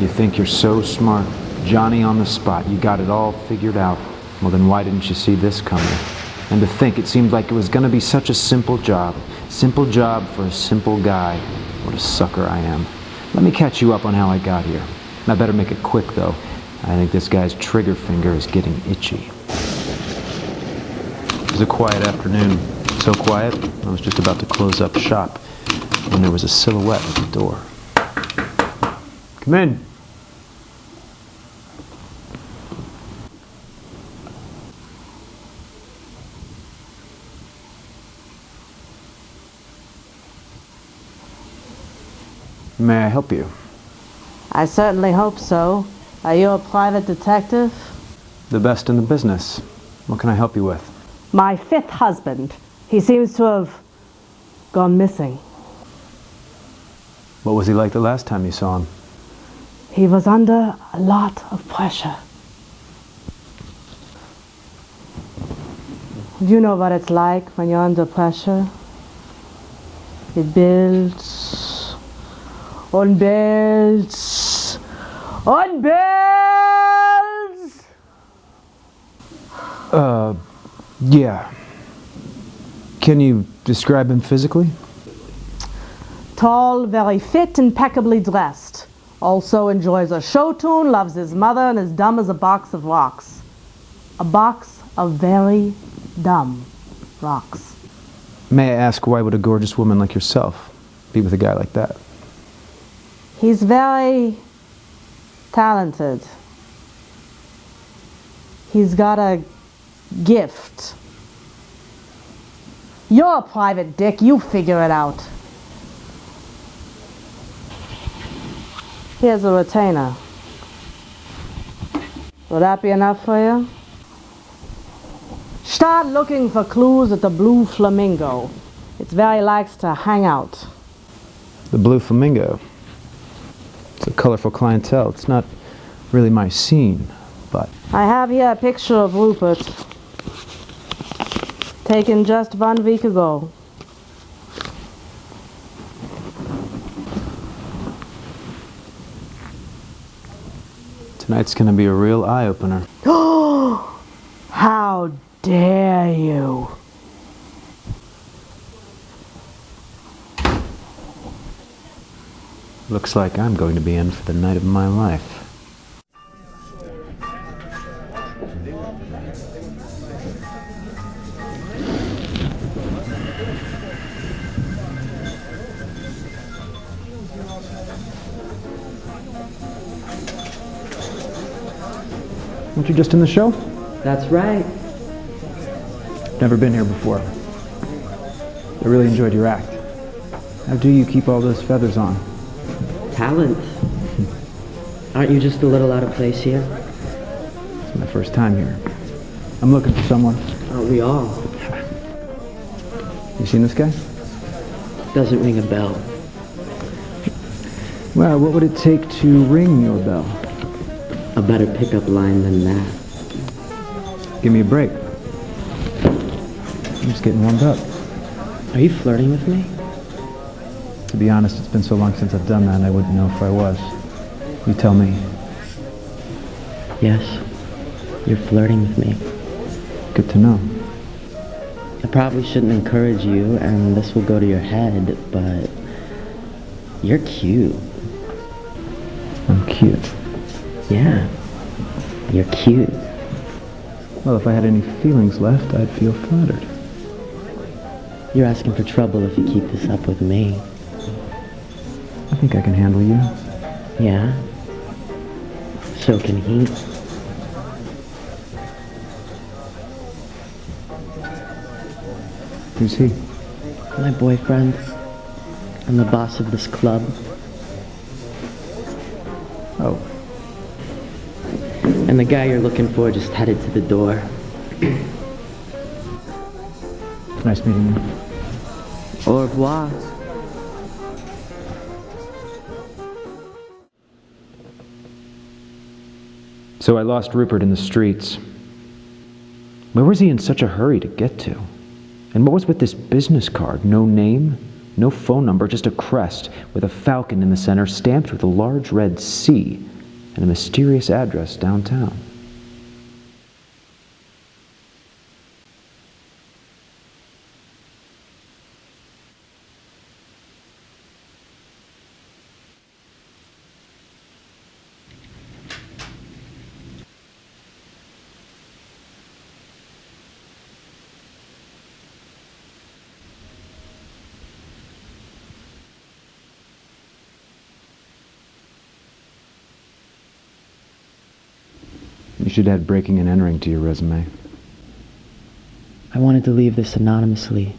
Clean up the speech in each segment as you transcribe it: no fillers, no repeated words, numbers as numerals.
You think you're so smart. Johnny on the spot. You got it all figured out. Well, then why didn't you see this coming? And to think, it seemed like it was going to be such a simple job. Simple job for a simple guy. What a sucker I am. Let me catch you up on how I got here. I better make it quick, though. I think this guy's trigger finger is getting itchy. It was a quiet afternoon. So quiet, I was just about to close up shop when there was a silhouette at the door. Come in. May I help you? I certainly hope so. Are you a private detective? The best in the business. What can I help you with? My 5th husband. He seems to have gone missing. What was he like the last time you saw him? He was under a lot of pressure. You know what it's like when you're under pressure? It builds and builds and builds. Yeah. Can you describe him physically? Tall, very fit, impeccably dressed. Also enjoys a show tune, loves his mother, and is dumb as a box of rocks. A box of very dumb rocks. May I ask, why would a gorgeous woman like yourself be with a guy like that? He's very talented. He's got a gift. You're a private dick, you figure it out. Here's a retainer. Will that be enough for you? Start looking for clues at the Blue Flamingo. It very likes to hang out. The Blue Flamingo. It's a colorful clientele. It's not really my scene, but... I have here a picture of Rupert. Taken just 1 week ago. Tonight's gonna be a real eye-opener. How dare you! Looks like I'm going to be in for the night of my life. Weren't you just in the show? That's right. Never been here before. I really enjoyed your act. How do you keep all those feathers on? Talent. Aren't you just a little out of place here? It's my first time here. I'm looking for someone. Aren't we all? You seen this guy? Doesn't ring a bell. Well, what would it take to ring your bell? A better pickup line than that. Give me a break. I'm just getting warmed up. Are you flirting with me? To be honest, it's been so long since I've done that, I wouldn't know if I was. You tell me. Yes. You're flirting with me. Good to know. I probably shouldn't encourage you, and this will go to your head, but you're cute. I'm cute. Yeah. You're cute. Well, if I had any feelings left, I'd feel flattered. You're asking for trouble if you keep this up with me. I think I can handle you. Yeah? So can he. Who's he? My boyfriend. I'm the boss of this club. Oh. And the guy you're looking for just headed to the door. Nice meeting you. Au revoir. So I lost Rupert in the streets. Where was he in such a hurry to get to? And what was with this business card? No name, no phone number, just a crest with a falcon in the center stamped with a large red C. and a mysterious address downtown. You should add breaking and entering to your resume. I wanted to leave this anonymously.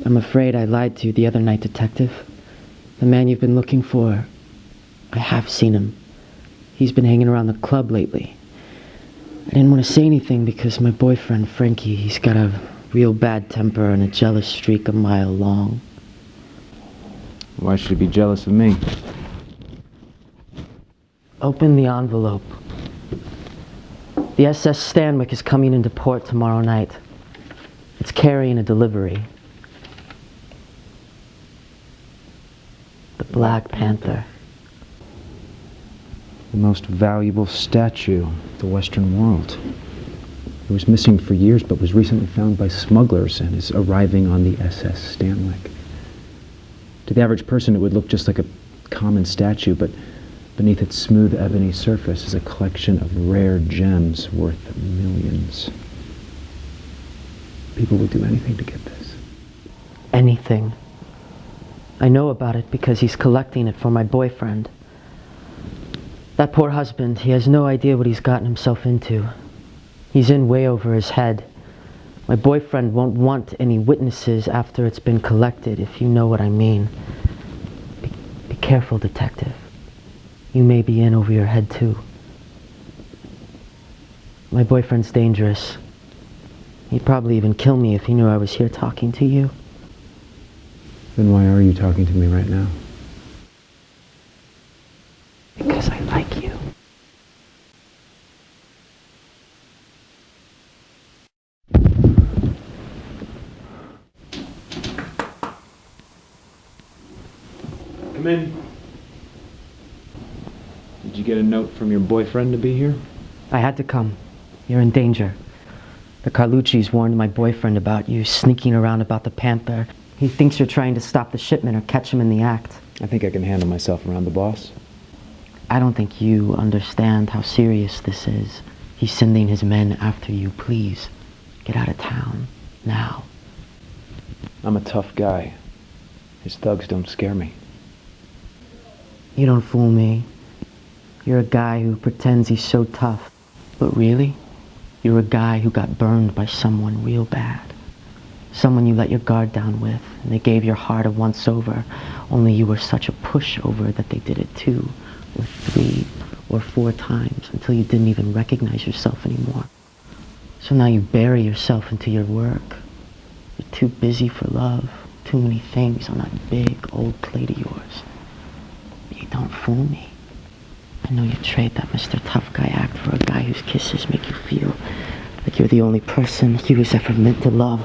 I'm afraid I lied to you the other night, Detective. The man you've been looking for, I have seen him. He's been hanging around the club lately. I didn't want to say anything because my boyfriend, Frankie, he's got a real bad temper and a jealous streak a mile long. Why should he be jealous of me? Open the envelope. The SS Stanwyck is coming into port tomorrow night. It's carrying a delivery. The Black Panther. The most valuable statue of the Western world. It was missing for years, but was recently found by smugglers and is arriving on the SS Stanwyck. To the average person, it would look just like a common statue, but beneath its smooth ebony surface is a collection of rare gems worth millions. People would do anything to get this. Anything. I know about it because he's collecting it for my boyfriend. That poor husband, he has no idea what he's gotten himself into. He's in way over his head. My boyfriend won't want any witnesses after it's been collected, if you know what I mean. Be careful, Detective. You may be in over your head, too. My boyfriend's dangerous. He'd probably even kill me if he knew I was here talking to you. Then why are you talking to me right now? Because I like you. Come in. Did you get a note from your boyfriend to be here? I had to come. You're in danger. The Carlucci's warned my boyfriend about you sneaking around about the Panther. He thinks you're trying to stop the shipment or catch him in the act. I think I can handle myself around the boss. I don't think you understand how serious this is. He's sending his men after you. Please, get out of town. Now. I'm a tough guy. His thugs don't scare me. You don't fool me. You're a guy who pretends he's so tough. But really, you're a guy who got burned by someone real bad. Someone you let your guard down with, and they gave your heart a once-over, only you were such a pushover that they did it 2 or 3 or 4 times until you didn't even recognize yourself anymore. So now you bury yourself into your work. You're too busy for love, too many things on that big old plate of yours. But you don't fool me. I know you trade that Mr. Tough Guy act for a guy whose kisses make you feel like you're the only person he was ever meant to love.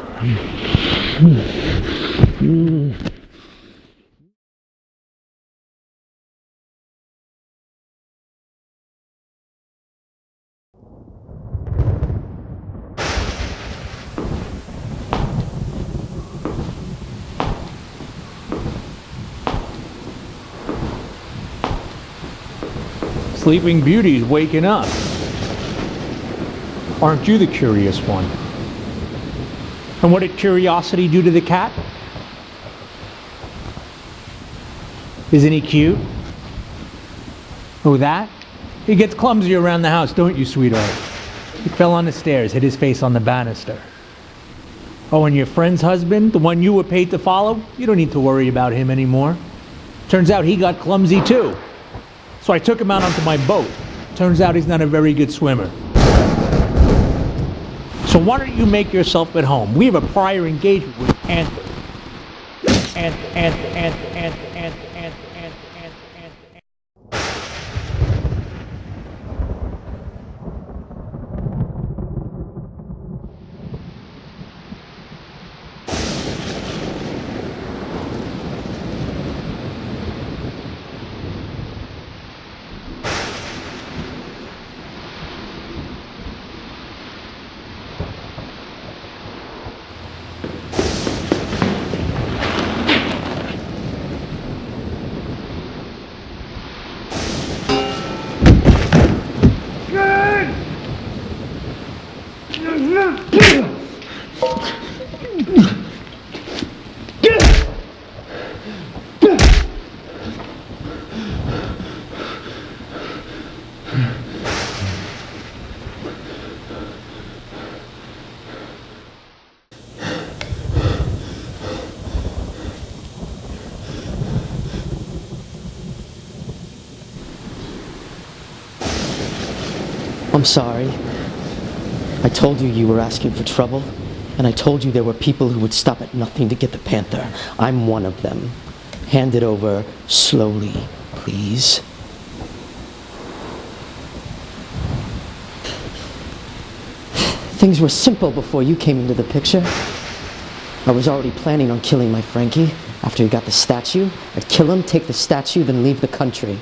Sleeping Beauty's waking up. Aren't you the curious one? And what did curiosity do to the cat? Isn't he cute? Oh, that? He gets clumsy around the house, don't you, sweetheart? He fell on the stairs, hit his face on the banister. Oh, and your friend's husband, the one you were paid to follow, you don't need to worry about him anymore. Turns out he got clumsy too. So I took him out onto my boat. Turns out he's not a very good swimmer. So why don't you make yourself at home? We have a prior engagement with Panther. sorry. I told you you were asking for trouble, and I told you there were people who would stop at nothing to get the Panther. I'm one of them. Hand it over slowly, please. Things were simple before you came into the picture. I was already planning on killing my Frankie. After he got the statue, I'd kill him, take the statue, then leave the country.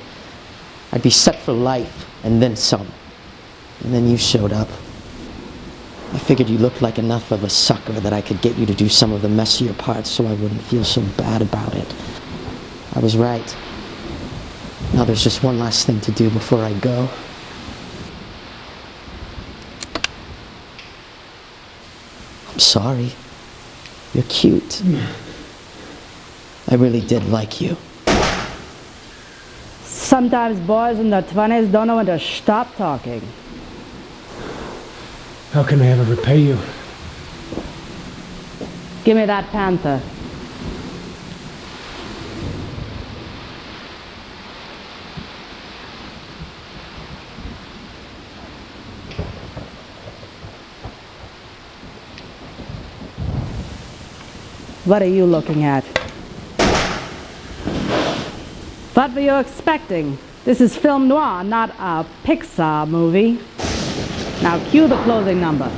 I'd be set for life, and then some. And then you showed up. I figured you looked like enough of a sucker that I could get you to do some of the messier parts so I wouldn't feel so bad about it. I was right. Now there's just one last thing to do before I go. I'm sorry. You're cute. I really did like you. Sometimes boys in their 20s don't know when to stop talking. How can I ever repay you? Give me that Panther. What are you looking at? What were you expecting? This is film noir, not a Pixar movie. Now cue the closing number.